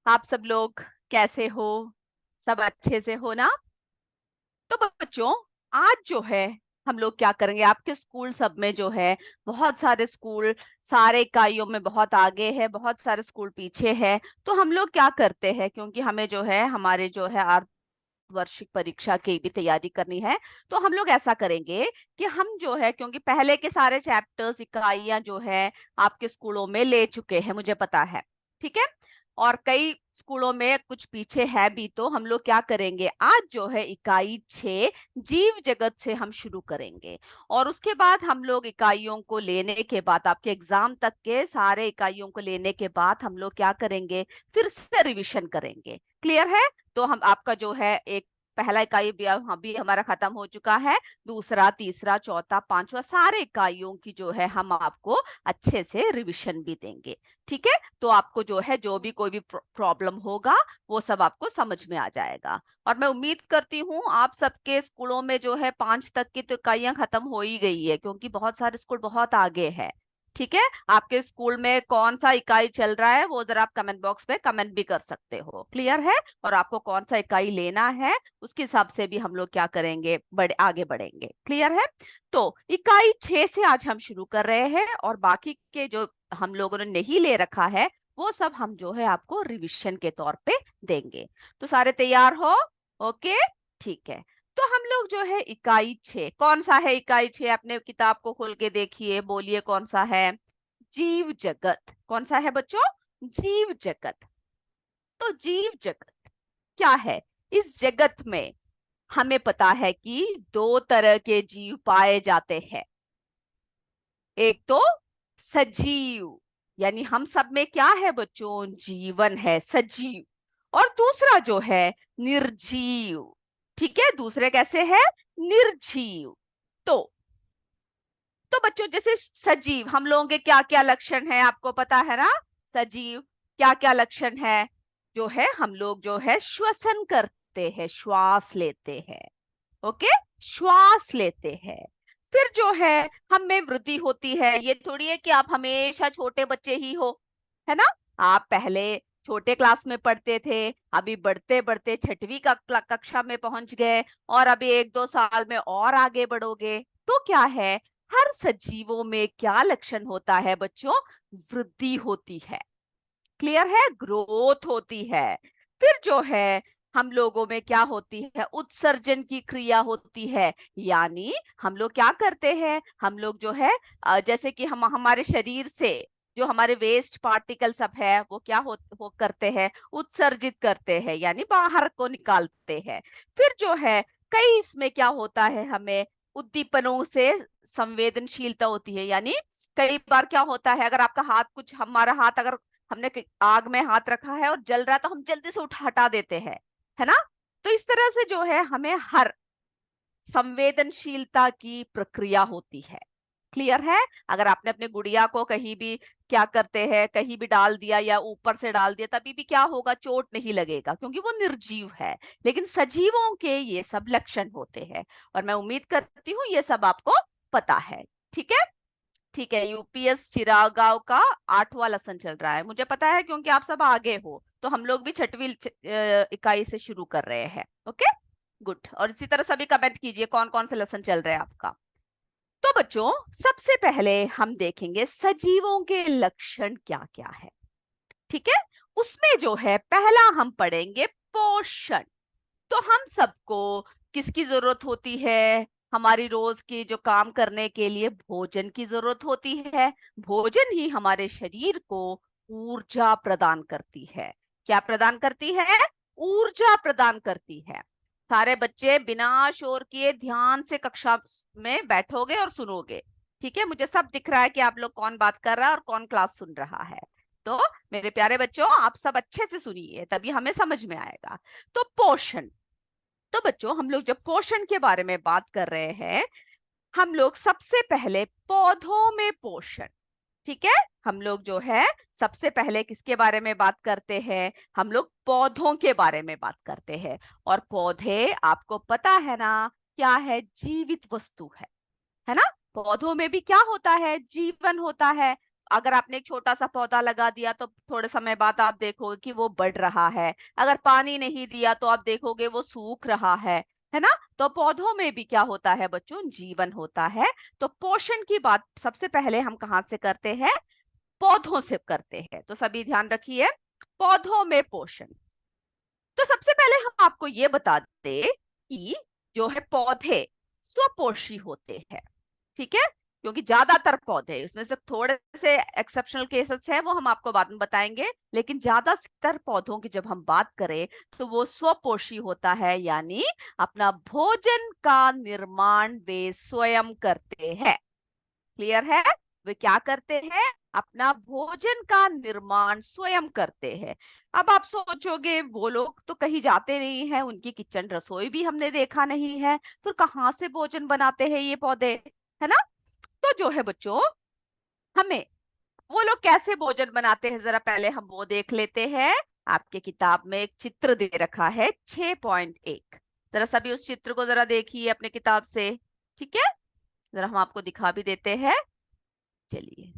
आप सब लोग कैसे हो? सब अच्छे से हो ना? तो बच्चों, आज जो है हम लोग क्या करेंगे, आपके स्कूल सब में जो है बहुत सारे स्कूल सारे इकाइयों में बहुत आगे है, बहुत सारे स्कूल पीछे है। तो हम लोग क्या करते हैं, क्योंकि हमें जो है हमारे जो है वार्षिक परीक्षा की भी तैयारी करनी है। तो हम लोग ऐसा करेंगे कि हम जो है, क्योंकि पहले के सारे चैप्टर्स इकाइयां जो है आपके स्कूलों में ले चुके हैं, मुझे पता है। ठीक है। और कई स्कूलों में कुछ पीछे है भी। तो हम लोग क्या करेंगे, आज जो है इकाई 6 जीव जगत से हम शुरू करेंगे। और उसके बाद हम लोग इकाइयों को लेने के बाद, आपके एग्जाम तक के सारे इकाइयों को लेने के बाद हम लोग क्या करेंगे, फिर से रिवीजन करेंगे। क्लियर है? तो हम आपका जो है एक पहला इकाई भी अभी हमारा खत्म हो चुका है। दूसरा, तीसरा, चौथा, पांचवा सारे इकाइयों की जो है हम आपको अच्छे से रिवीजन भी देंगे। ठीक है। तो आपको जो है जो भी कोई भी प्रॉब्लम होगा वो सब आपको समझ में आ जाएगा। और मैं उम्मीद करती हूँ आप सबके स्कूलों में जो है 5 तक की तो इकाइयां खत्म हो ही गई है, क्योंकि बहुत सारे स्कूल बहुत आगे है। ठीक है। आपके स्कूल में कौन सा इकाई चल रहा है वो जरा आप कमेंट बॉक्स में कमेंट भी कर सकते हो। क्लियर है? और आपको कौन सा इकाई लेना है उसके हिसाब से भी हम लोग क्या करेंगे, आगे बढ़ेंगे। क्लियर है? तो इकाई 6 से आज हम शुरू कर रहे हैं, और बाकी के जो हम लोगों ने नहीं ले रखा है वो सब हम जो है आपको रिवीजन के तौर पे देंगे। तो सारे तैयार हो? ओके, ठीक है। तो हम लोग जो है इकाई 6, कौन सा है इकाई 6? अपने किताब को खोल के देखिए, बोलिए कौन सा है? जीव जगत। कौन सा है बच्चों? जीव जगत। तो जीव जगत क्या है? इस जगत में हमें पता है कि दो तरह के जीव पाए जाते हैं। एक तो सजीव, यानी हम सब में क्या है बच्चों, जीवन है, सजीव। और दूसरा जो है निर्जीव। ठीक है, दूसरे कैसे है? निर्जीव। तो तो बच्चों, जैसे सजीव हम लोगों के क्या क्या लक्षण है आपको पता है ना? सजीव क्या क्या लक्षण है? जो है हम लोग जो है श्वसन करते हैं, श्वास लेते हैं। ओके, श्वास लेते हैं। फिर जो है हम में वृद्धि होती है। ये थोड़ी है कि आप हमेशा छोटे बच्चे ही हो, है ना? आप पहले छोटे क्लास में पढ़ते थे, अभी बढ़ते बढ़ते 6वीं कक्षा में पहुंच गए, और अभी 1-2 साल में और आगे बढ़ोगे। तो क्या है, हर सजीवों में क्या लक्षण होता है बच्चों? वृद्धि होती है। क्लियर है? ग्रोथ होती है। फिर जो है हम लोगों में क्या होती है, उत्सर्जन की क्रिया होती है। यानी हम लोग क्या करते हैं, हम लोग जो है जैसे कि हम हमारे शरीर से जो हमारे वेस्ट पार्टिकल सब है वो क्या हो करते हैं, उत्सर्जित करते हैं, यानी बाहर को निकालते हैं। फिर जो है कई इसमें क्या होता है, हमें उद्दीपनों से संवेदनशीलता होती है। यानी कई बार क्या होता है, अगर आपका हाथ कुछ, हमारा हाथ अगर हमने आग में हाथ रखा है और जल रहा है तो हम जल्दी से उठा हटा देते हैं, है ना? तो इस तरह से जो है हमें हर संवेदनशीलता की प्रक्रिया होती है। क्लियर है? अगर आपने अपने गुड़िया को कहीं भी क्या करते हैं, कहीं भी डाल दिया या ऊपर से डाल दिया, तभी भी क्या होगा, चोट नहीं लगेगा, क्योंकि वो निर्जीव है। लेकिन सजीवों के ये सब लक्षण होते हैं, और मैं उम्मीद करती हूँ ये सब आपको पता है। ठीक है? ठीक है। यूपीएस चिरागांव का 8वां लेसन चल रहा है, मुझे पता है, क्योंकि आप सब आगे हो। तो हम लोग भी 6वीं इकाई से शुरू कर रहे हैं। Okay, good. और इसी तरह सभी कमेंट कीजिए कौन कौन से लेसन चल रहे हैं आपका। तो बच्चों, सबसे पहले हम देखेंगे सजीवों के लक्षण क्या क्या है। ठीक है। उसमें जो है पहला हम पढ़ेंगे पोषण। तो हम सबको किसकी जरूरत होती है? हमारी रोज की जो काम करने के लिए भोजन की जरूरत होती है। भोजन ही हमारे शरीर को ऊर्जा प्रदान करती है। क्या प्रदान करती है? ऊर्जा प्रदान करती है। सारे बच्चे बिना शोर किए ध्यान से कक्षा में बैठोगे और सुनोगे। ठीक है, मुझे सब दिख रहा है कि आप लोग कौन बात कर रहा है और कौन क्लास सुन रहा है। तो मेरे प्यारे बच्चों, आप सब अच्छे से सुनिए, तभी हमें समझ में आएगा। तो पोषण। तो बच्चों, हम लोग जब पोषण के बारे में बात कर रहे हैं, हम लोग सबसे पहले पौधों में पोषण। ठीक है, हम लोग जो है सबसे पहले किसके बारे में बात करते हैं? हम लोग पौधों के बारे में बात करते हैं। और पौधे आपको पता है ना, क्या है? जीवित वस्तु है ना? पौधों में भी क्या होता है? जीवन होता है। अगर आपने एक छोटा सा पौधा लगा दिया तो थोड़े समय बाद आप देखोगे कि वो बढ़ रहा है। अगर पानी नहीं दिया तो आप देखोगे वो सूख रहा है ना। तो पौधों में भी क्या होता है बच्चों, जीवन होता है। तो पोषण की बात सबसे पहले हम कहाँ से करते हैं, पौधों से करते हैं। तो सभी ध्यान रखिए, पौधों में पोषण। तो सबसे पहले हम आपको ये बता दें कि जो है पौधे स्वपोषी होते हैं, ठीक है। क्योंकि ज्यादातर पौधे, इसमें से थोड़े से एक्सेप्शनल केसेस हैं वो हम आपको बाद में बताएंगे, लेकिन ज्यादातर पौधों की जब हम बात करें तो वो स्वपोषी होता है, यानी अपना भोजन का निर्माण वे स्वयं करते हैं। क्लियर है। वे क्या करते हैं, अपना भोजन का निर्माण स्वयं करते हैं। अब आप सोचोगे वो लोग तो कहीं जाते नहीं है, उनकी किचन रसोई भी हमने देखा नहीं है, फिर कहाँ से भोजन बनाते हैं ये पौधे, है ना। तो जो है बच्चों, हमें वो लोग कैसे भोजन बनाते हैं जरा पहले हम वो देख लेते हैं। आपके किताब में एक चित्र दे रखा है 6.1, जरा सभी उस चित्र को जरा देखिए अपने किताब से, ठीक है। जरा हम आपको दिखा भी देते हैं, चलिए।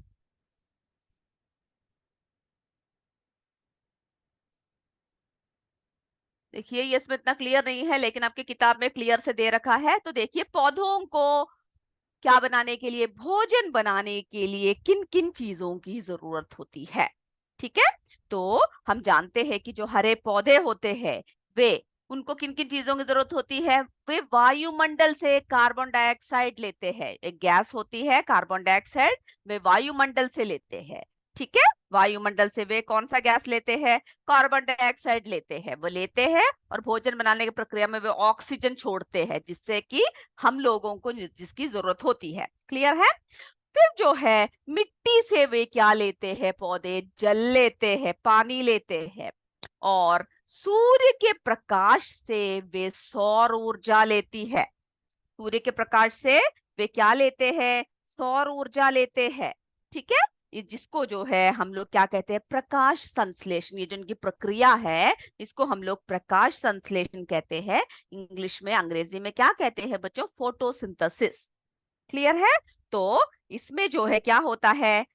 देखिए ये इसमें इतना क्लियर नहीं है, लेकिन आपकी किताब में क्लियर से दे रखा है। तो देखिए पौधों को क्या बनाने के लिए, भोजन बनाने के लिए किन किन चीजों की जरूरत होती है, ठीक है। तो हम जानते हैं कि जो हरे पौधे होते हैं वे, उनको किन किन चीजों की जरूरत होती है, वे वायुमंडल से कार्बन डाइऑक्साइड लेते हैं। एक गैस होती है कार्बन डाइऑक्साइड, वे वायुमंडल से लेते हैं, ठीक है। वायुमंडल से वे कौन सा गैस लेते हैं, कार्बन डाइऑक्साइड लेते हैं, वो लेते हैं और भोजन बनाने की प्रक्रिया में वे ऑक्सीजन छोड़ते हैं, जिससे कि हम लोगों को जिसकी जरूरत होती है। क्लियर है। फिर जो है मिट्टी से वे क्या लेते हैं, पौधे जल लेते हैं, पानी लेते हैं, और सूर्य के प्रकाश से वे सौर ऊर्जा लेती है। सूर्य के प्रकाश से वे क्या लेते हैं, सौर ऊर्जा लेते हैं, ठीक है। ये जिसको जो है हम लोग क्या कहते हैं, प्रकाश संश्लेषण, ये जो इनकी प्रक्रिया है इसको हम लोग प्रकाश संश्लेषण कहते हैं। इंग्लिश में, अंग्रेजी में क्या कहते हैं बच्चों, फोटोसिंथेसिस। क्लियर है। तो इसमें जो है क्या होता है,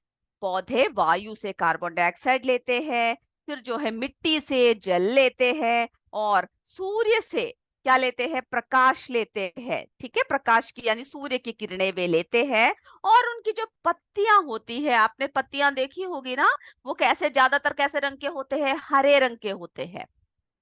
पौधे वायु से कार्बन डाइऑक्साइड लेते हैं, फिर जो है मिट्टी से जल लेते हैं, और सूर्य से क्या लेते हैं, प्रकाश लेते हैं, ठीक है। प्रकाश की यानी सूर्य की किरणें वे लेते हैं। और उनकी जो पत्तियां होती है, आपने पत्तियां देखी होगी ना, वो कैसे, ज्यादातर कैसे रंग के होते हैं, हरे रंग के होते हैं,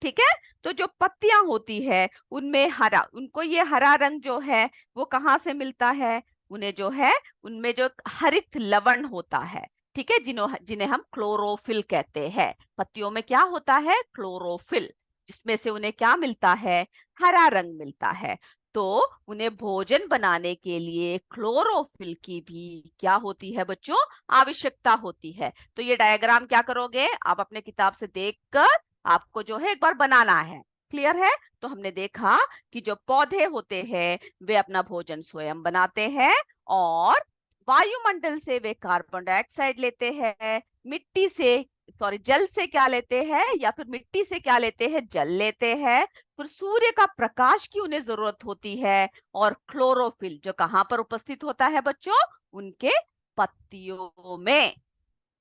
ठीक है। तो जो पत्तियां होती है उनमें हरा, उनको ये हरा रंग जो है वो कहाँ से मिलता है, उन्हें जो है उनमें जो हरित लवण होता है, ठीक है, जिन्हें हम क्लोरोफिल कहते हैं। पत्तियों में क्या होता है, क्लोरोफिल, जिसमें से उन्हें क्या मिलता है, हरा रंग मिलता है। तो उन्हें भोजन बनाने के लिए क्लोरोफिल की भी क्या होती है बच्चों, आवश्यकता होती है। तो ये डायग्राम क्या करोगे आप अपने किताब से देखकर आपको जो है एक बार बनाना है। क्लियर है। तो हमने देखा कि जो पौधे होते हैं वे अपना भोजन स्वयं बनाते हैं, और वायुमंडल से वे कार्बन डाइऑक्साइड लेते हैं, मिट्टी से, सॉरी, जल से क्या लेते हैं, या फिर मिट्टी से क्या लेते हैं, जल लेते हैं। फिर सूर्य का प्रकाश की उन्हें जरूरत होती है, और क्लोरोफिल जो कहाँ पर उपस्थित होता है बच्चों, उनके पत्तियों में।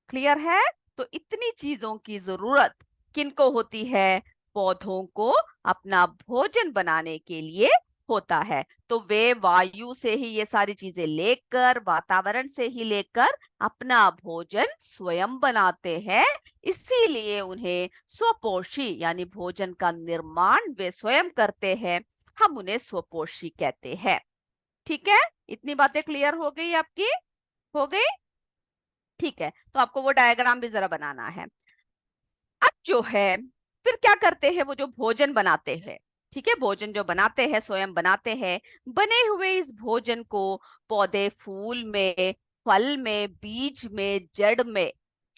क्लियर है। तो इतनी चीजों की जरूरत किनको होती है, पौधों को अपना भोजन बनाने के लिए होता है। तो वे वायु से ही ये सारी चीजें लेकर, वातावरण से ही लेकर अपना भोजन स्वयं बनाते हैं। इसीलिए उन्हें स्वपोषी यानी भोजन का निर्माण वे स्वयं करते हैं, हम उन्हें स्वपोषी कहते हैं। ठीक है। इतनी बातें क्लियर हो गई आपकी, हो गई, ठीक है। तो आपको वो डायग्राम भी जरा बनाना है। अब जो है फिर क्या करते हैं, वो जो भोजन बनाते हैं, ठीक है, भोजन जो बनाते हैं स्वयं बनाते हैं, बने हुए इस भोजन को पौधे फूल में, फल में, बीज में, जड़ में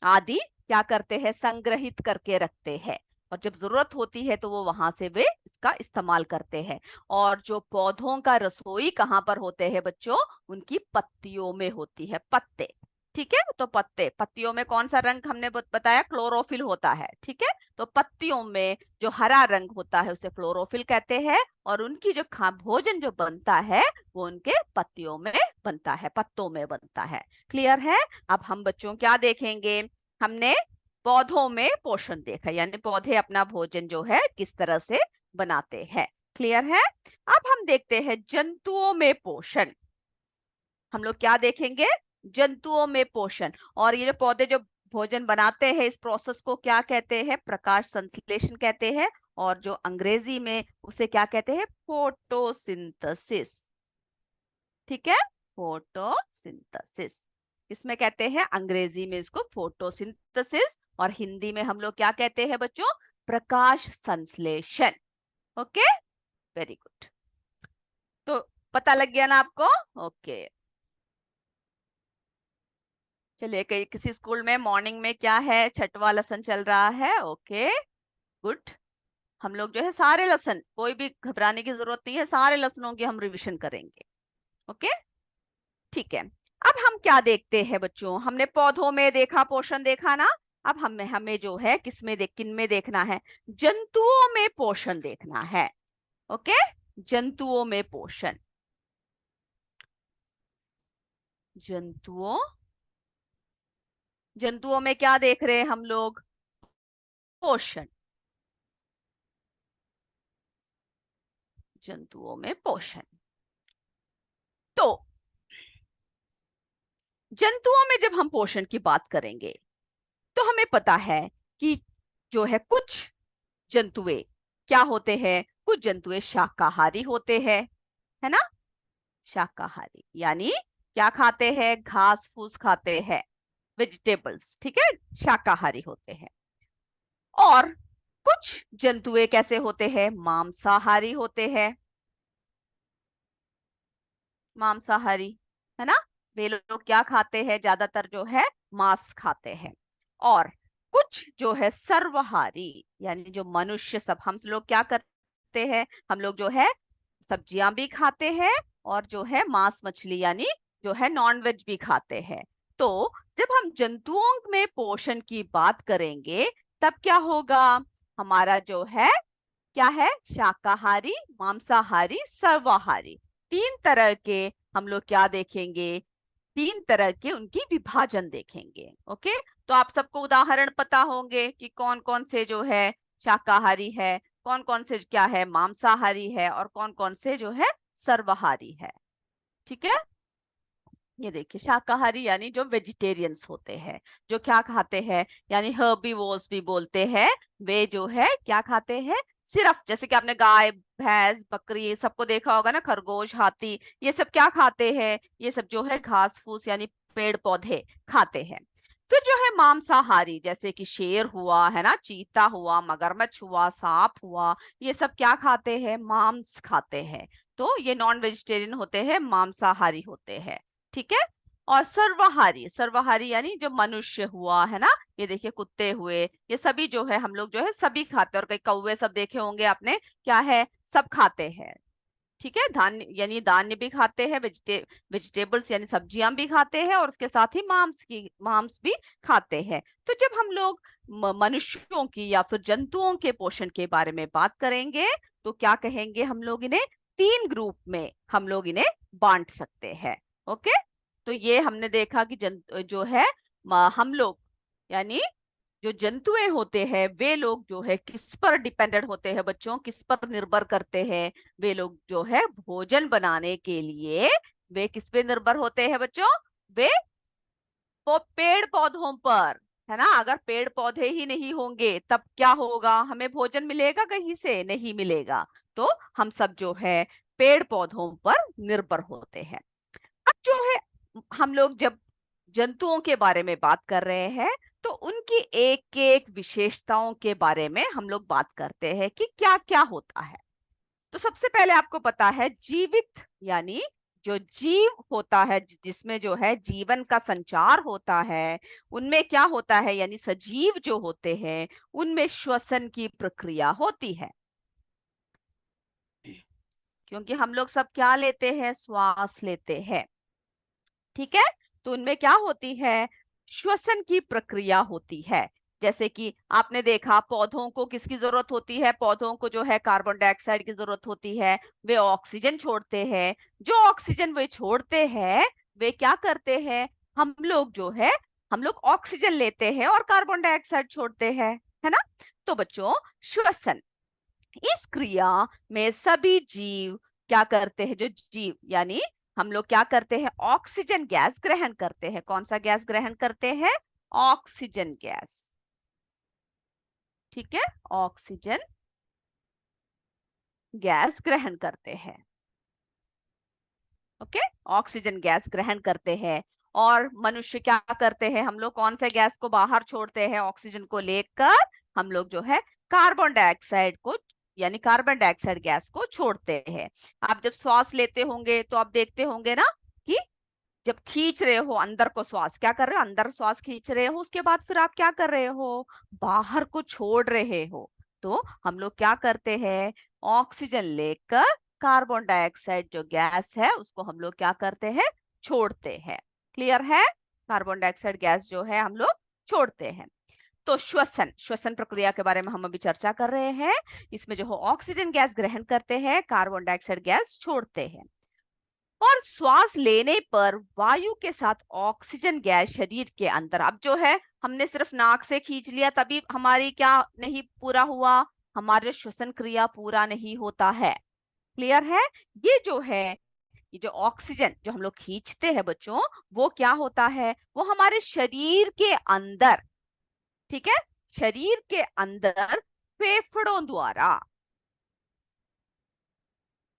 आदि क्या करते हैं, संग्रहित करके रखते हैं। और जब जरूरत होती है तो वो वहां से वे इसका इस्तेमाल करते हैं। और जो पौधों का रसोई कहाँ पर होते हैं बच्चों, उनकी पत्तियों में होती है, पत्ते। ठीक है। तो पत्ते, पत्तियों में कौन सा रंग हमने बताया, क्लोरोफिल होता है। ठीक है। तो पत्तियों में जो हरा रंग होता है उसे क्लोरोफिल कहते हैं, और उनकी जो खा भोजन जो बनता है वो उनके पत्तियों में बनता है, पत्तों में बनता है। क्लियर है। अब हम बच्चों क्या देखेंगे, हमने पौधों में पोषण देखा, यानी पौधे अपना भोजन जो है किस तरह से बनाते हैं। क्लियर है। अब हम देखते हैं जंतुओं में पोषण। हम लोग क्या देखेंगे, जंतुओं में पोषण। और ये जो पौधे जो भोजन बनाते हैं इस प्रोसेस को क्या कहते हैं, प्रकाश संश्लेषण कहते हैं, और जो अंग्रेजी में उसे क्या कहते हैं, फोटोसिंथेसिस। ठीक है, फोटोसिंथेसिस इसमें कहते हैं, अंग्रेजी में इसको फोटोसिंथेसिस, और हिंदी में हम लोग क्या कहते हैं बच्चों, प्रकाश संश्लेषण। Okay, very good. तो पता लग गया ना आपको। ओके, चलिए, कहीं किसी स्कूल में मॉर्निंग में क्या है, छठवां लेसन चल रहा है। Okay, good. हम लोग जो है सारे लेसन, कोई भी घबराने की जरूरत नहीं है, सारे लेसनों की हम रिवीजन करेंगे। ओके, ठीक है। अब हम क्या देखते हैं बच्चों, हमने पौधों में देखा, पोषण देखा ना। अब हमें हमें जो है किसमें देख, किन में देखना है, जंतुओं में पोषण देखना है। ओके, जंतुओं में पोषण, जंतुओं, जंतुओं में क्या देख रहे हैं हम लोग, पोषण, जंतुओं में पोषण। तो जंतुओं में जब हम पोषण की बात करेंगे तो हमें पता है कि जो है कुछ जंतुए क्या होते हैं, कुछ जंतुए शाकाहारी होते हैं, है ना। शाकाहारी यानी क्या खाते हैं, घास फूस खाते हैं, वेजिटेबल्स। ठीक है, शाकाहारी होते हैं। और कुछ जंतुए कैसे होते हैं, मांसाहारी होते हैं, मांसाहारी, है ना। वे लोग क्या खाते हैं, ज्यादातर जो है मांस खाते हैं। और कुछ जो है सर्वहारी, यानी जो मनुष्य, सब हम लोग क्या करते हैं, हम लोग जो है सब्जियां भी खाते हैं, और जो है मांस मछली यानी जो है नॉन वेज भी खाते हैं। तो जब हम जंतुओं में पोषण की बात करेंगे तब क्या होगा, हमारा जो है क्या है, शाकाहारी, मांसाहारी, सर्वाहारी, तीन तरह के हम लोग क्या देखेंगे, तीन तरह के उनकी विभाजन देखेंगे। ओके, तो आप सबको उदाहरण पता होंगे कि कौन कौन से जो है शाकाहारी है, कौन कौन से क्या है मांसाहारी है, और कौन कौन से जो है सर्वाहारी है। ठीक है, ये देखिए, शाकाहारी यानी जो वेजिटेरियंस होते हैं, जो क्या खाते हैं, यानी हर्बीवोर्स भी बोलते हैं, वे जो है क्या खाते हैं, सिर्फ जैसे कि आपने गाय भैंस बकरी ये सबको देखा होगा ना, खरगोश हाथी, ये सब क्या खाते हैं, ये सब जो है घास फूस यानी पेड़ पौधे खाते हैं। फिर जो है मांसाहारी, जैसे कि शेर हुआ, है ना, चीता हुआ, मगरमच्छ हुआ, सांप हुआ, ये सब क्या खाते हैं, मांस खाते हैं। तो ये नॉन वेजिटेरियन होते हैं, मांसाहारी होते हैं। ठीक है। और सर्वाहारी, सर्वाहारी यानी जो मनुष्य हुआ, है ना, ये देखिए कुत्ते हुए, ये सभी जो है हम लोग जो है सभी खाते हैं, और कई कौवे सब देखे होंगे आपने, क्या है, सब खाते हैं। ठीक है, धान्य यानी धान्य भी खाते हैं, वेजिटेबल्स यानी सब्जियां भी खाते हैं, और उसके साथ ही मांस भी खाते हैं। तो जब हम लोग मनुष्यों की या फिर जंतुओं के पोषण के बारे में बात करेंगे तो क्या कहेंगे, हम लोग इन्हें तीन ग्रुप में हम लोग इन्हें बांट सकते हैं। ओके, तो ये हमने देखा कि जो है हम लोग यानी जो जंतुएं होते हैं वे लोग जो है किस पर डिपेंडेंट होते हैं बच्चों, किस पर निर्भर करते हैं, वे लोग जो है भोजन बनाने के लिए वे किस पे निर्भर होते हैं बच्चों, वे वो पेड़ पौधों पर, है ना। अगर पेड़ पौधे ही नहीं होंगे तब क्या होगा, हमें भोजन मिलेगा कहीं से, नहीं मिलेगा। तो हम सब जो है पेड़ पौधों पर निर्भर होते हैं। अब जो है हम लोग जब जंतुओं के बारे में बात कर रहे हैं तो उनकी एक एक विशेषताओं के बारे में हम लोग बात करते हैं कि क्या क्या होता है। तो सबसे पहले आपको पता है जीवित यानी जो जीव होता है, जिसमें जो है जीवन का संचार होता है, उनमें क्या होता है, यानी सजीव जो होते हैं उनमें श्वसन की प्रक्रिया होती है। क्योंकि हम लोग सब क्या लेते हैं, श्वास लेते हैं। ठीक है, तो उनमें क्या होती है, श्वसन की प्रक्रिया होती है। जैसे कि आपने देखा पौधों को किसकी जरूरत होती है, पौधों को जो है कार्बन डाइऑक्साइड की जरूरत होती है, वे ऑक्सीजन छोड़ते हैं। जो ऑक्सीजन वे छोड़ते हैं वे क्या करते हैं, हम लोग जो है हम लोग ऑक्सीजन लेते हैं और कार्बन डाइऑक्साइड छोड़ते हैं, है ना। तो बच्चों, श्वसन, इस क्रिया में सभी जीव क्या करते हैं, जो जीव यानी हम लोग क्या करते हैं, ऑक्सीजन गैस ग्रहण करते हैं। कौन सा गैस ग्रहण करते हैं, ऑक्सीजन गैस। ठीक है, ऑक्सीजन गैस ग्रहण करते हैं। ओके, ऑक्सीजन गैस ग्रहण करते हैं। और मनुष्य क्या करते हैं, हम लोग कौन से गैस को बाहर छोड़ते हैं, ऑक्सीजन को लेकर हम लोग जो है कार्बन डाइऑक्साइड को यानी कार्बन डाइऑक्साइड गैस को छोड़ते हैं। आप जब श्वास लेते होंगे तो आप देखते होंगे ना कि जब खींच रहे हो अंदर को श्वास, क्या कर रहे हो, अंदर श्वास खींच रहे हो, उसके बाद फिर आप क्या कर रहे हो, बाहर को छोड़ रहे हो। तो हम लोग क्या करते हैं, ऑक्सीजन लेकर कार्बन डाइऑक्साइड जो गैस है उसको हम लोग क्या करते हैं, छोड़ते हैं। क्लियर है, कार्बन डाइऑक्साइड गैस जो है हम लोग छोड़ते हैं। तो श्वसन, श्वसन प्रक्रिया के बारे में हम अभी चर्चा कर रहे हैं। इसमें जो हो ऑक्सीजन गैस ग्रहण करते हैं, कार्बन डाइऑक्साइड गैस छोड़ते हैं। और श्वास लेने पर वायु के साथ ऑक्सीजन गैस शरीर के अंदर, अब जो है हमने सिर्फ नाक से खींच लिया तभी हमारी क्या नहीं पूरा हुआ, हमारे श्वसन क्रिया पूरा नहीं होता है। क्लियर है, ये जो है, ये जो ऑक्सीजन जो हम लोग खींचते हैं बच्चों, वो क्या होता है, वो हमारे शरीर के अंदर, ठीक है, शरीर के अंदर फेफड़ों द्वारा,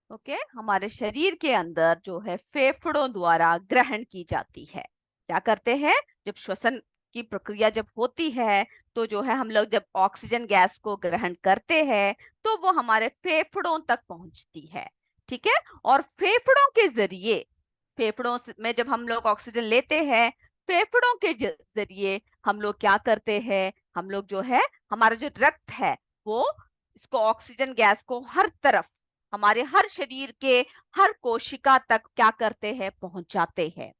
ओके, हमारे शरीर के अंदर जो है फेफड़ों द्वारा ग्रहण की जाती है। क्या करते हैं, जब श्वसन की प्रक्रिया जब होती है तो जो है हम लोग जब ऑक्सीजन गैस को ग्रहण करते हैं तो वो हमारे फेफड़ों तक पहुंचती है। ठीक है, और फेफड़ों के जरिए, में जब हम लोग ऑक्सीजन लेते हैं, फेफड़ों के जरिए हम लोग क्या करते हैं, हम लोग जो है हमारा जो रक्त है वो इसको ऑक्सीजन गैस को हर तरफ, हमारे हर शरीर के हर कोशिका तक क्या करते हैं, पहुंचाते हैं।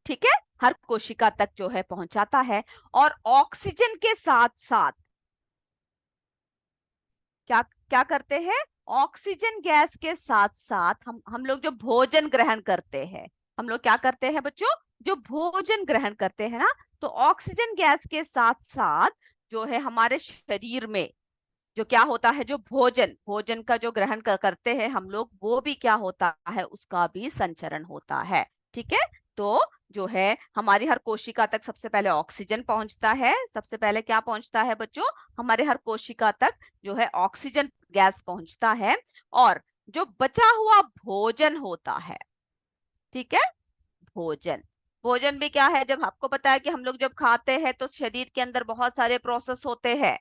ठीक है, हर कोशिका तक जो है पहुंचाता है। और ऑक्सीजन के साथ साथ क्या क्या करते हैं, ऑक्सीजन गैस के साथ साथ हम लोग जो भोजन ग्रहण करते हैं, हम लोग क्या करते हैं बच्चों, जो भोजन ग्रहण करते हैं ना, तो ऑक्सीजन गैस के साथ साथ जो है हमारे शरीर में जो क्या होता है, जो भोजन भोजन का जो ग्रहण करते हैं हम लोग, वो भी क्या होता है, उसका भी संचरण होता है। ठीक है, तो जो है हमारी हर कोशिका तक सबसे पहले ऑक्सीजन पहुंचता है, सबसे पहले क्या पहुंचता है बच्चों, हमारे हर कोशिका तक जो है ऑक्सीजन गैस पहुंचता है। और जो बचा हुआ भोजन होता है, ठीक है, भोजन, भोजन भी क्या है, जब आपको पता है कि हम लोग जब खाते हैं तो शरीर के अंदर बहुत सारे प्रोसेस होते हैं।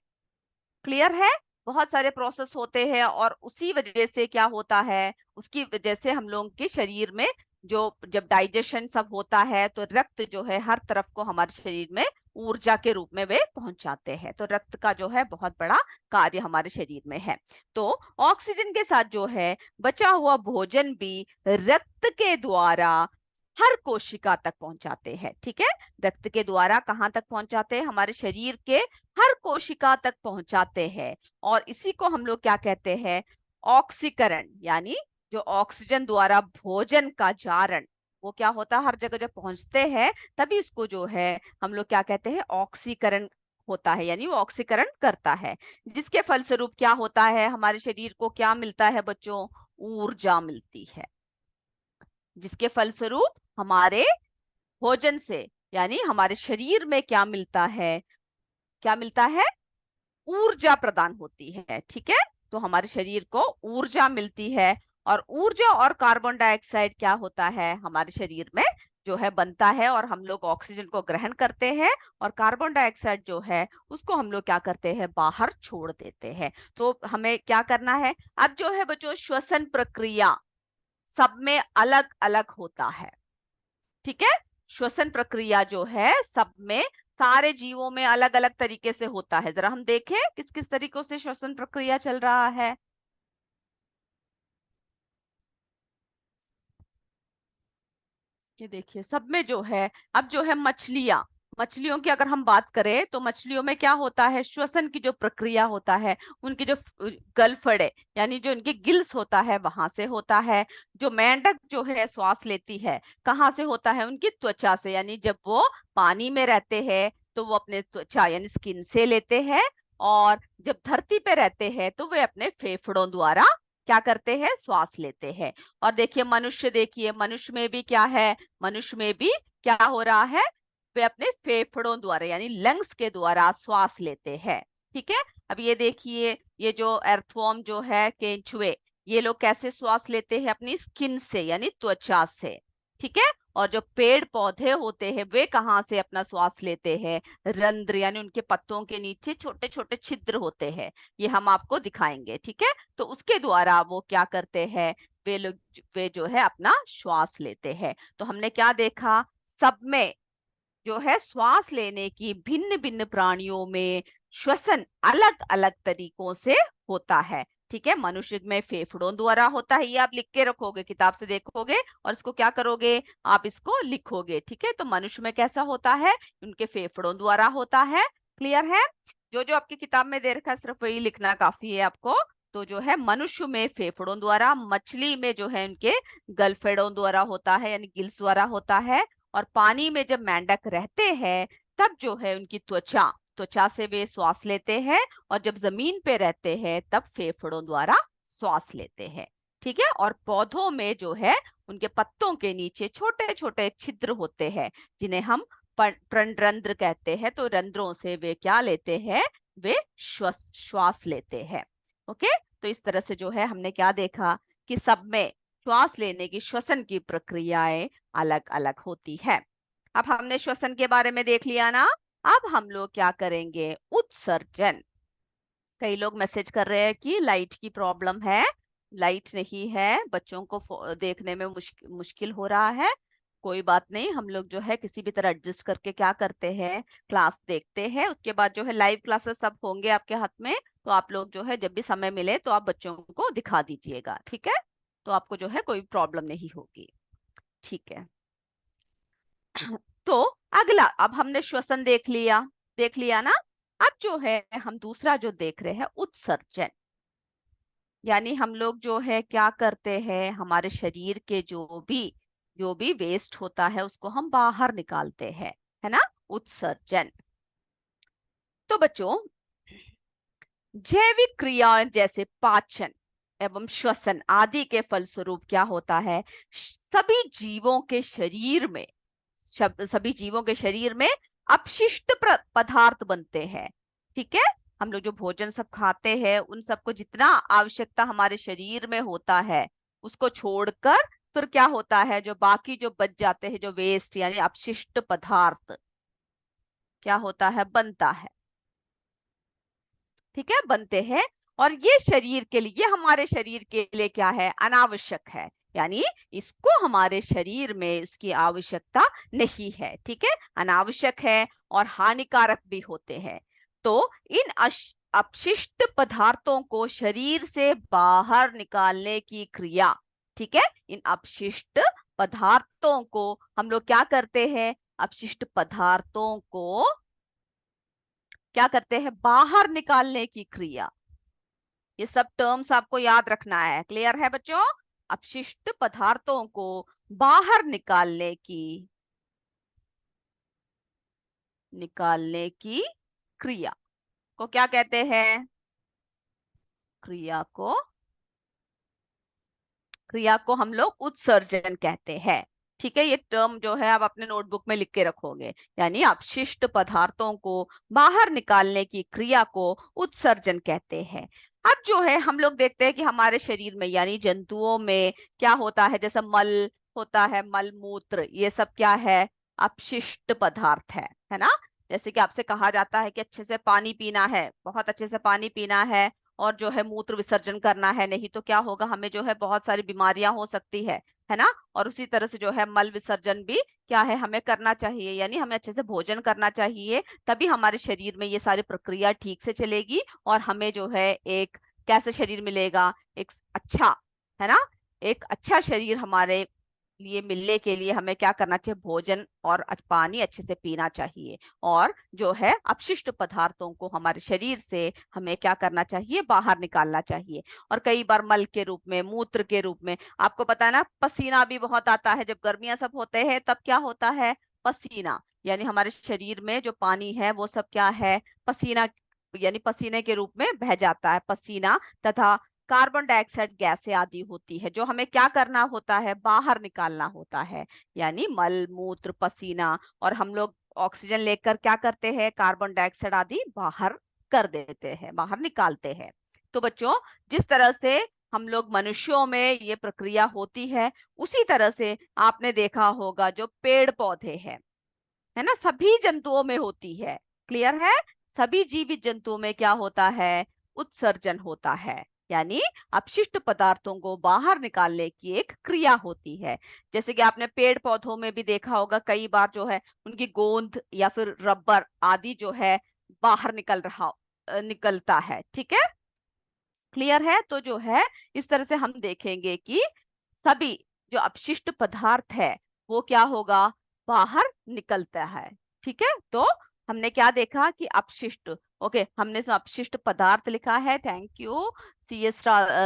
क्लियर है, बहुत सारे प्रोसेस होते हैं और उसी वजह से क्या होता है, उसकी वजह से हम लोगों के शरीर में जो जब डाइजेशन सब होता है तो रक्त जो है हर तरफ को हमारे शरीर में ऊर्जा के रूप में वे पहुंचाते हैं। तो रक्त का जो है बहुत बड़ा कार्य हमारे शरीर में है। तो ऑक्सीजन के साथ जो है बचा हुआ भोजन भी रक्त के द्वारा हर कोशिका तक पहुंचाते हैं। ठीक है, रक्त के द्वारा कहाँ तक पहुंचाते हैं, हमारे शरीर के हर कोशिका तक पहुंचाते हैं। और इसी को हम लोग क्या कहते हैं, ऑक्सीकरण, यानी जो ऑक्सीजन द्वारा भोजन का जारण, वो क्या होता है, हर जगह जब पहुंचते हैं तभी इसको जो है हम लोग क्या कहते हैं, ऑक्सीकरण होता है, यानी वो ऑक्सीकरण करता है। जिसके फलस्वरूप क्या होता है, हमारे शरीर को क्या मिलता है बच्चों, ऊर्जा मिलती है। जिसके फलस्वरूप हमारे भोजन से यानी हमारे शरीर में क्या मिलता है, क्या मिलता है, ऊर्जा प्रदान होती है। ठीक है, तो हमारे शरीर को ऊर्जा मिलती है। और ऊर्जा और कार्बन डाइऑक्साइड क्या होता है, हमारे शरीर में जो है बनता है, और हम लोग ऑक्सीजन को ग्रहण करते हैं और कार्बन डाइऑक्साइड जो है उसको हम लोग क्या करते हैं, बाहर छोड़ देते हैं। तो हमें क्या करना है, अब जो है बच्चों श्वसन प्रक्रिया सब में अलग अलग होता है। ठीक है, श्वसन प्रक्रिया जो है सब में, सारे जीवों में अलग अलग तरीके से होता है। जरा हम देखें किस किस तरीकों से श्वसन प्रक्रिया चल रहा है। ये देखिए सब में जो है, अब जो है मछलियां, मछलियों की अगर हम बात करें तो मछलियों में क्या होता है, श्वसन की जो प्रक्रिया होता है, उनकी जो गलफड़े यानी जो इनके गिल्स होता है वहां से होता है। जो मेंढक जो है श्वास लेती है, कहाँ से होता है, उनकी त्वचा से, यानी जब वो पानी में रहते हैं तो वो अपने त्वचा यानी स्किन से लेते हैं, और जब धरती पे रहते हैं तो वे अपने फेफड़ों द्वारा क्या करते हैं, श्वास लेते हैं। और देखिए मनुष्य, देखिए मनुष्य में भी क्या है, मनुष्य में भी क्या हो रहा है, वे अपने फेफड़ों द्वारा यानी लंग्स के द्वारा श्वास लेते हैं। ठीक है। अब ये देखिए, ये जो अर्थवर्म जो है, केंचुए, ये लोग कैसे श्वास लेते हैं, अपनी स्किन से यानी त्वचा से। ठीक है। और जो पेड़ पौधे होते हैं वे कहाँ से अपना श्वास लेते हैं, रंध्र यानी उनके पत्तों के नीचे छोटे छोटे छिद्र होते हैं, ये हम आपको दिखाएंगे। ठीक है। तो उसके द्वारा वो क्या करते हैं, वे लोग, वे जो है अपना श्वास लेते हैं। तो हमने क्या देखा, सब में जो है श्वास लेने की भिन्न भिन्न प्राणियों में श्वसन अलग अलग तरीकों से होता है। ठीक है। मनुष्य में फेफड़ों द्वारा होता है, ये आप लिख के रखोगे, किताब से देखोगे और इसको क्या करोगे, आप इसको लिखोगे। ठीक है। तो मनुष्य में कैसा होता है, उनके फेफड़ों द्वारा होता है। क्लियर है। जो जो आपकी किताब में दे रखा है सिर्फ वही लिखना काफी है आपको। तो जो है मनुष्य में फेफड़ों द्वारा, मछली में जो है उनके गलफेड़ों द्वारा होता है यानी गिल्स द्वारा होता है, और पानी में जब मेंढक रहते हैं तब जो है उनकी त्वचा, त्वचा से वे श्वास लेते हैं, और जब जमीन पे रहते हैं तब फेफड़ों द्वारा श्वास लेते हैं। ठीक है। और पौधों में जो है उनके पत्तों के नीचे छोटे छोटे छिद्र होते हैं, जिन्हें हम प्रणरंध्र कहते हैं। तो रंध्रों से वे क्या लेते हैं, वे श्वास श्वास लेते हैं। ओके। तो इस तरह से जो है हमने क्या देखा कि सब में श्वास लेने की, श्वसन की प्रक्रियाएं अलग अलग होती है। अब हमने श्वसन के बारे में देख लिया ना। अब हम लोग क्या करेंगे, उत्सर्जन। कई लोग मैसेज कर रहे हैं कि लाइट की प्रॉब्लम है, लाइट नहीं है, बच्चों को देखने में मुश्किल हो रहा है। कोई बात नहीं, हम लोग जो है किसी भी तरह एडजस्ट करके क्या करते हैं, क्लास देखते हैं। उसके बाद जो है लाइव क्लासेस सब होंगे आपके हाथ में, तो आप लोग जो है जब भी समय मिले तो आप बच्चों को दिखा दीजिएगा। ठीक है। तो आपको जो है कोई प्रॉब्लम नहीं होगी। ठीक है। तो अगला, अब हमने श्वसन देख लिया ना। अब जो है हम दूसरा जो देख रहे हैं, उत्सर्जन। यानी हम लोग जो है क्या करते हैं, हमारे शरीर के जो भी वेस्ट होता है उसको हम बाहर निकालते हैं, है ना, उत्सर्जन। तो बच्चों, जैविक क्रियाएं जैसे पाचन एवं श्वसन आदि के फलस्वरूप क्या होता है, सभी जीवों के शरीर में, सभी जीवों के शरीर में अपशिष्ट पदार्थ बनते हैं। ठीक है। हम लोग जो भोजन सब खाते हैं उन सबको जितना आवश्यकता हमारे शरीर में होता है उसको छोड़कर फिर क्या होता है, जो बाकी जो बच जाते हैं, जो वेस्ट यानी अपशिष्ट पदार्थ क्या होता है, बनता है। ठीक है, बनते हैं। और ये शरीर के लिए, ये हमारे शरीर के लिए क्या है, अनावश्यक है, यानी इसको हमारे शरीर में उसकी आवश्यकता नहीं है। ठीक है, अनावश्यक है और हानिकारक भी होते हैं। तो इन अपशिष्ट पदार्थों को शरीर से बाहर निकालने की क्रिया, ठीक है, इन अपशिष्ट पदार्थों को हम लोग क्या करते हैं, अपशिष्ट पदार्थों को क्या करते हैं, बाहर निकालने की क्रिया। ये सब टर्म्स आपको याद रखना है। क्लियर है बच्चों। अपशिष्ट पदार्थों को बाहर निकालने की क्रिया को क्या कहते हैं, क्रिया को हम लोग उत्सर्जन कहते हैं। ठीक है, ये टर्म जो है आप अपने नोटबुक में लिख के रखोगे, यानी अपशिष्ट पदार्थों को बाहर निकालने की क्रिया को उत्सर्जन कहते हैं। अब जो है हम लोग देखते हैं कि हमारे शरीर में यानी जंतुओं में क्या होता है, जैसे मल होता है, मल मूत्र, ये सब क्या है, अपशिष्ट पदार्थ है ना। जैसे कि आपसे कहा जाता है कि अच्छे से पानी पीना है, बहुत अच्छे से पानी पीना है, और जो है मूत्र विसर्जन करना है, नहीं तो क्या होगा, हमें जो है बहुत सारी बीमारियां हो सकती है ना। और उसी तरह से जो है मल विसर्जन भी क्या है, हमें करना चाहिए, यानी हमें अच्छे से भोजन करना चाहिए, तभी हमारे शरीर में ये सारी प्रक्रिया ठीक से चलेगी और हमें जो है एक कैसे शरीर मिलेगा, एक अच्छा, है ना, एक अच्छा शरीर हमारे लिए मिलने के लिए हमें क्या करना चाहिए, भोजन और पानी अच्छे से पीना चाहिए। और जो है अपशिष्ट पदार्थों को हमारे शरीर से हमें क्या करना चाहिए, बाहर निकालना चाहिए। और कई बार मल के रूप में, मूत्र के रूप में, आपको पता है ना, पसीना भी बहुत आता है जब गर्मियां सब होते हैं, तब क्या होता है, पसीना, यानी हमारे शरीर में जो पानी है वो सब क्या है, पसीना, यानी पसीने के रूप में बह जाता है। पसीना तथा कार्बन डाइऑक्साइड गैसें आदि होती है जो हमें क्या करना होता है, बाहर निकालना होता है, यानी मल मूत्र पसीना। और हम लोग ऑक्सीजन लेकर क्या करते हैं, कार्बन डाइऑक्साइड आदि बाहर कर देते हैं, बाहर निकालते हैं। तो बच्चों, जिस तरह से हम लोग मनुष्यों में ये प्रक्रिया होती है, उसी तरह से आपने देखा होगा जो पेड़ पौधे हैं, है ना, सभी जंतुओं में होती है। क्लियर है? सभी जीवित जंतुओं में क्या होता है, उत्सर्जन होता है, यानी अपशिष्ट पदार्थों को बाहर निकालने की एक क्रिया होती है। जैसे कि आपने पेड़ पौधों में भी देखा होगा, कई बार जो है उनकी गोंद या फिर रबर आदि जो है बाहर निकलता है। ठीक है, क्लियर है? तो जो है इस तरह से हम देखेंगे कि सभी जो अपशिष्ट पदार्थ है वो क्या होगा, बाहर निकलता है। ठीक है, तो हमने क्या देखा कि अपशिष्ट, ओके, हमने इसमें अपशिष्ट पदार्थ लिखा है, थैंक यू। CS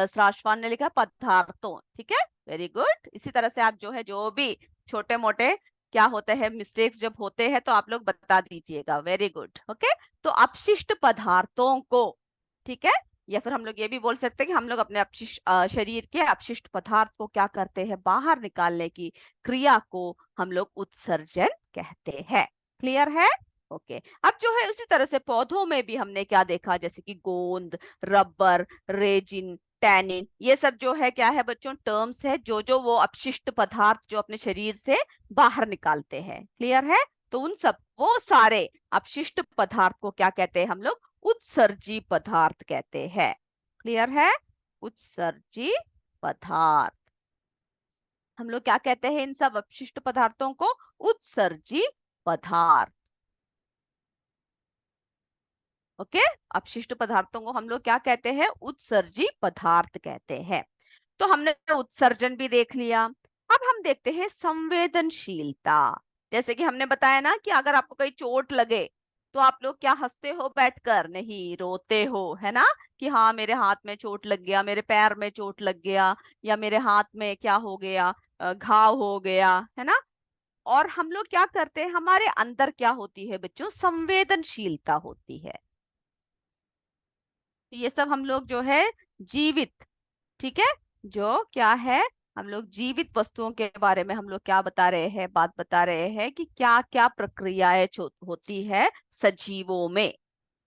श्रावण ने लिखा पदार्थों। ठीक है, वेरी गुड। इसी तरह से आप जो है, जो भी छोटे मोटे क्या होते हैं मिस्टेक्स जब होते हैं तो आप लोग बता दीजिएगा। Very good, okay. तो अपशिष्ट पदार्थों को, ठीक है, या फिर हम लोग ये भी बोल सकते हैं कि हम लोग अपने शरीर के अपशिष्ट पदार्थ को क्या करते हैं, बाहर निकालने की क्रिया को हम लोग उत्सर्जन कहते हैं। क्लियर है? ओके। अब जो है उसी तरह से पौधों में भी हमने क्या देखा, जैसे कि गोंद, रबर, रेजिन, टैनिन, ये सब जो है क्या है बच्चों, टर्म्स है जो जो वो अपशिष्ट पदार्थ जो अपने शरीर से बाहर निकालते हैं। क्लियर है? तो उन सब, वो सारे अपशिष्ट पदार्थ को क्या कहते हैं हम लोग, उत्सर्जी पदार्थ कहते हैं। क्लियर है? उत्सर्जी पदार्थ, हम लोग क्या कहते हैं इन सब अपशिष्ट पदार्थों को, उत्सर्जी पदार्थ। ओके, अपशिष्ट पदार्थों को हम लोग क्या कहते हैं, उत्सर्जी पदार्थ कहते हैं। तो हमने उत्सर्जन भी देख लिया। अब हम देखते हैं संवेदनशीलता। जैसे कि हमने बताया ना कि अगर आपको कहीं चोट लगे तो आप लोग क्या हंसते हो बैठकर, नहीं, रोते हो, है ना, कि हाँ मेरे हाथ में चोट लग गया, मेरे पैर में चोट लग गया, या मेरे हाथ में क्या हो गया, घाव हो गया, है ना। और हम लोग क्या करते हैं, हमारे अंदर क्या होती है बच्चों, संवेदनशीलता होती है। तो ये सब हम लोग जो है जीवित, ठीक है, जो क्या है, हम लोग जीवित वस्तुओं के बारे में हम लोग क्या बता रहे हैं, बात बता रहे हैं कि क्या क्या प्रक्रियाएं होती है सजीवों में।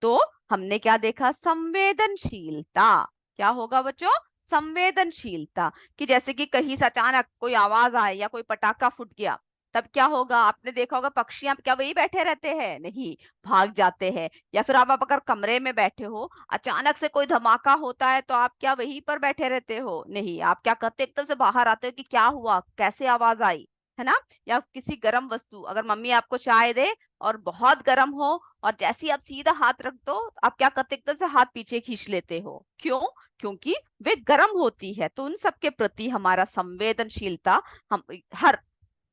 तो हमने क्या देखा, संवेदनशीलता। क्या होगा बच्चों, संवेदनशीलता, कि जैसे कि कहीं से अचानक कोई आवाज आए या कोई पटाखा फूट गया, तब क्या होगा, आपने देखा होगा पक्षियां क्या वही बैठे रहते हैं, नहीं, भाग जाते हैं। या फिर आप अगर कमरे में बैठे हो, अचानक से कोई धमाका होता है तो आप क्या वहीं पर बैठे रहते हो, नहीं, आप क्या करते, एकदम से बाहर आते हो कि क्या हुआ, कैसे आवाज आई, है ना। या किसी गर्म वस्तु, अगर मम्मी आपको चाय दे और बहुत गर्म हो, और जैसे ही आप सीधा हाथ रख दो, आप क्या करते, एकदम से हाथ पीछे खींच लेते हो, क्यों, क्योंकि वे गर्म होती है। तो उन सब के प्रति हमारा संवेदनशीलता हम हर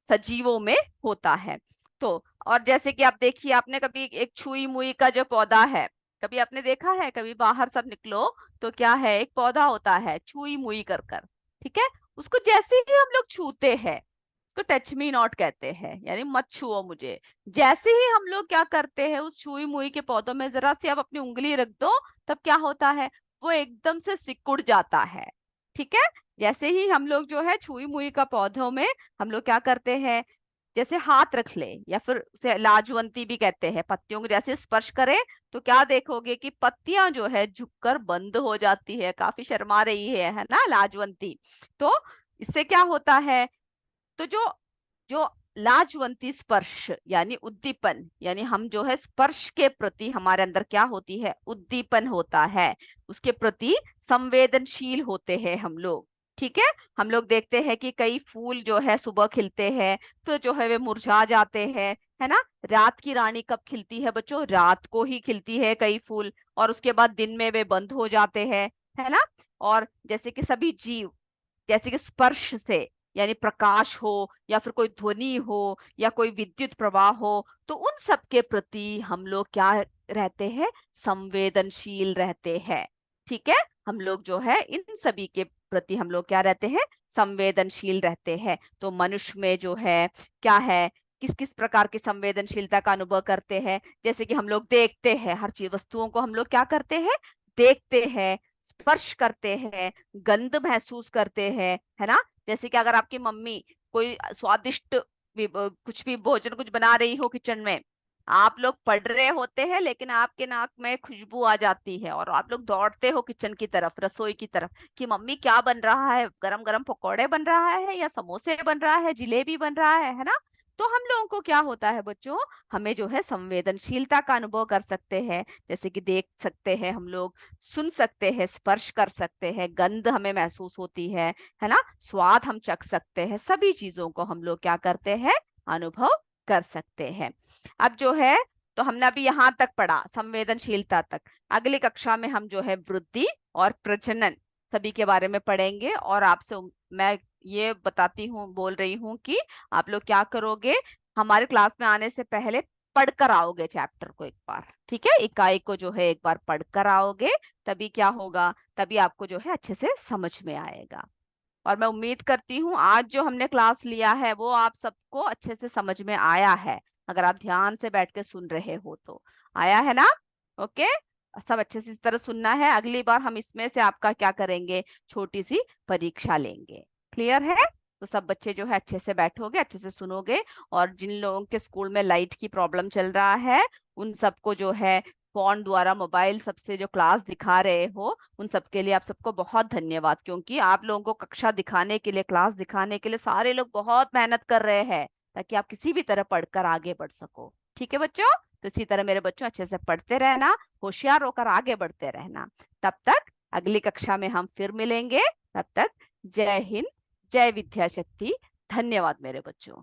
सजीवों में होता है। तो और जैसे कि आप देखिए, आपने कभी एक छुई मुई का जो पौधा है, कभी आपने देखा है, कभी बाहर सब निकलो तो क्या है, एक पौधा होता है छुई मुई कर कर, ठीक है, उसको जैसे ही हम लोग छूते हैं, उसको टच मी नॉट कहते हैं, यानी मत छुओ मुझे। जैसे ही हम लोग क्या करते हैं, उस छुई मुई के पौधों में जरा सी आप अपनी उंगली रख दो, तब क्या होता है, वो एकदम से सिकुड़ जाता है। ठीक है, जैसे ही हम लोग जो है छुई मुई का पौधों में हम लोग क्या करते हैं, जैसे हाथ रख ले, या फिर उसे लाजवंती भी कहते हैं, पत्तियों को जैसे स्पर्श करे, तो क्या देखोगे कि पत्तियां जो है झुककर बंद हो जाती है, काफी शर्मा रही है ना लाजवंती। तो इससे क्या होता है, तो जो जो लाजवंती स्पर्श यानी उद्दीपन, यानी हम जो है स्पर्श के प्रति हमारे अंदर क्या होती है, उद्दीपन होता है, उसके प्रति संवेदनशील होते हैं हम लोग। ठीक है, हम लोग देखते हैं कि कई फूल जो है सुबह खिलते हैं, फिर जो है वे मुरझा जाते हैं, है ना। रात की रानी कब खिलती है बच्चों, रात को ही खिलती है कई फूल, और उसके बाद दिन में वे बंद हो जाते हैं, है ना। और जैसे कि सभी जीव, जैसे कि स्पर्श से, यानी प्रकाश हो या फिर कोई ध्वनि हो या कोई विद्युत प्रवाह हो, तो उन सब के प्रति हम लोग क्या रहते हैं, संवेदनशील रहते हैं। ठीक है, हम लोग जो है इन सभी के प्रति हम लोग क्या रहते हैं, संवेदनशील रहते हैं। तो मनुष्य में जो है क्या है, किस किस प्रकार की संवेदनशीलता का अनुभव करते हैं, जैसे कि हम लोग देखते हैं, हर चीज वस्तुओं को हम लोग क्या करते हैं, देखते हैं, स्पर्श करते हैं, गंध महसूस करते हैं, है ना। जैसे कि अगर आपकी मम्मी कोई स्वादिष्ट कुछ भी भोजन कुछ बना रही हो किचन में, आप लोग पढ़ रहे होते हैं लेकिन आपके नाक में खुशबू आ जाती है और आप लोग दौड़ते हो किचन की तरफ, रसोई की तरफ, कि मम्मी क्या बन रहा है, गरम गरम पकोड़े बन रहा है या समोसे बन रहा है, जिलेबी बन रहा है ना। तो हम लोगों को क्या होता है बच्चों, हमें जो है संवेदनशीलता का अनुभव कर सकते हैं, जैसे कि देख सकते हैं हम लोग, सुन सकते हैं, स्पर्श कर सकते हैं, गंध हमें महसूस होती है ना, स्वाद हम चख सकते हैं, सभी चीजों को हम लोग क्या करते हैं, अनुभव कर सकते हैं। अब जो है, तो हमने अभी यहाँ तक पढ़ा संवेदनशीलता तक। अगली कक्षा में हम जो है वृद्धि और प्रजनन सभी के बारे में पढ़ेंगे, और आपसे मैं ये बताती हूँ, बोल रही हूँ कि आप लोग क्या करोगे, हमारे क्लास में आने से पहले पढ़कर आओगे चैप्टर को एक बार, ठीक है, इकाई को जो है एक बार पढ़कर आओगे, तभी क्या होगा, तभी आपको जो है अच्छे से समझ में आएगा। और मैं उम्मीद करती हूँ आज जो हमने क्लास लिया है वो आप सबको अच्छे से समझ में आया है, अगर आप ध्यान से बैठ के सुन रहे हो तो आया है ना। ओके, सब अच्छे से इस तरह सुनना है, अगली बार हम इसमें से आपका क्या करेंगे, छोटी सी परीक्षा लेंगे। क्लियर है, तो सब बच्चे जो है अच्छे से बैठोगे, अच्छे से सुनोगे, और जिन लोगों के स्कूल में लाइट की प्रॉब्लम चल रहा है उन सबको जो है फोन द्वारा, मोबाइल सबसे जो क्लास दिखा रहे हो, उन सबके लिए आप सबको बहुत धन्यवाद, क्योंकि आप लोगों को कक्षा दिखाने के लिए, क्लास दिखाने के लिए सारे लोग बहुत मेहनत कर रहे हैं, ताकि आप किसी भी तरह पढ़कर आगे बढ़ सको। ठीक है बच्चों, तो इसी तरह मेरे बच्चों अच्छे से पढ़ते रहना, होशियार होकर आगे बढ़ते रहना। तब तक अगली कक्षा में हम फिर मिलेंगे, तब तक जय हिंद, जय विद्या शक्ति। धन्यवाद मेरे बच्चों।